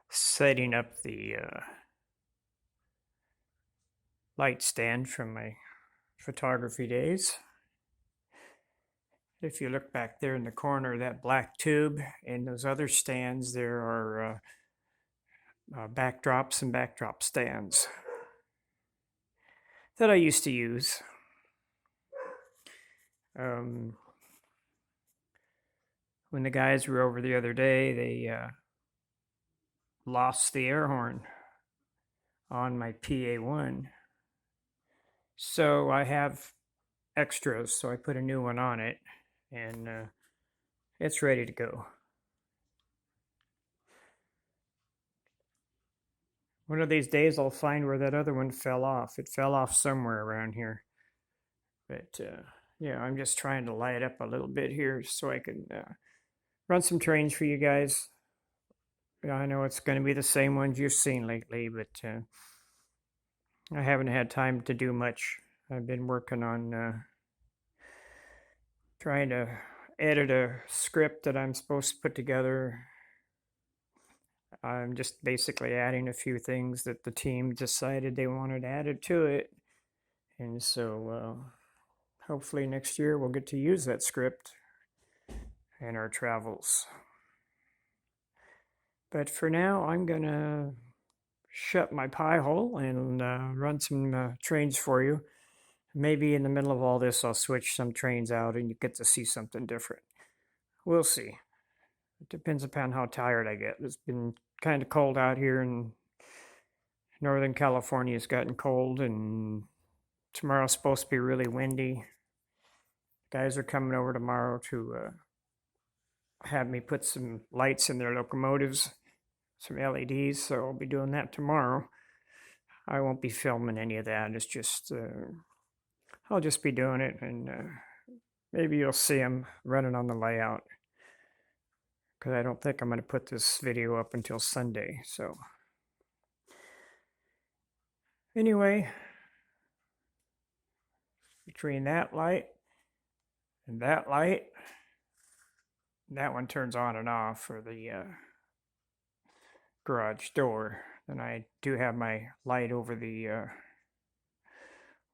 setting up the light stand from my photography days. If you look back there in the corner, that black tube and those other stands, there are backdrops and backdrop stands that I used to use. When the guys were over the other day, they lost the air horn on my PA1. So I have extras, so I put a new one on it, and it's ready to go. One of these days I'll find where that other one fell off. It fell off somewhere around here. But yeah, I'm just trying to light up a little bit here so I can run some trains for you guys. I know it's going to be the same ones you've seen lately, but I haven't had time to do much. I've been working on trying to edit a script that I'm supposed to put together. I'm just basically adding a few things that the team decided they wanted added to it. And so hopefully next year we'll get to use that script in our travels. But for now, I'm going to shut my pie hole and run some trains for you. Maybe in the middle of all this, I'll switch some trains out and you get to see something different. We'll see. It depends upon how tired I get. It's been kind of cold out here in Northern California. It's gotten cold, and tomorrow's supposed to be really windy. Guys are coming over tomorrow to have me put some lights in their locomotives, some LEDs, so I'll be doing that tomorrow. I won't be filming any of that. It's just, I'll just be doing it, and maybe you'll see them running on the layout, because I don't think I'm going to put this video up until Sunday. So anyway, between that light and that light, that one turns on and off for the garage door. Then I do have my light over the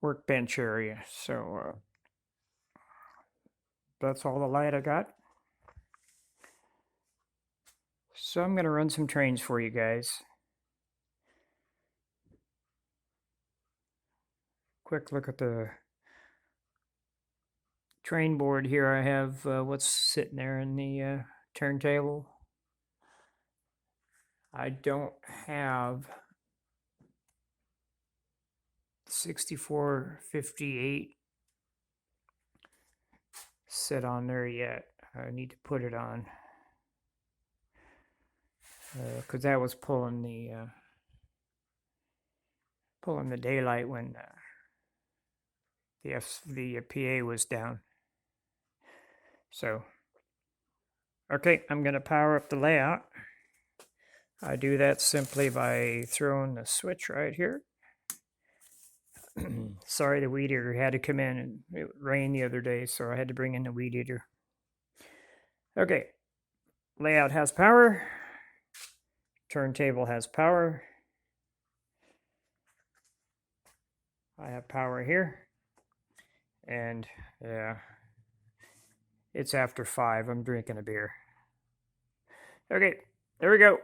workbench area. So that's all the light I got. So I'm going to run some trains for you guys. Quick look at the train board here. I have what's sitting there in the turntable. I don't have 6458 set on there yet. I need to put it on because that was pulling the daylight when the PA was down. So okay, I'm going to power up the layout. I do that simply by throwing the switch right here. Sorry, the weed eater had to come in, and it rained the other day, so I had to bring in the weed eater. Okay, layout has power. Turntable has power. I have power here. And yeah, it's after 5. I'm drinking a beer. Okay, there we go.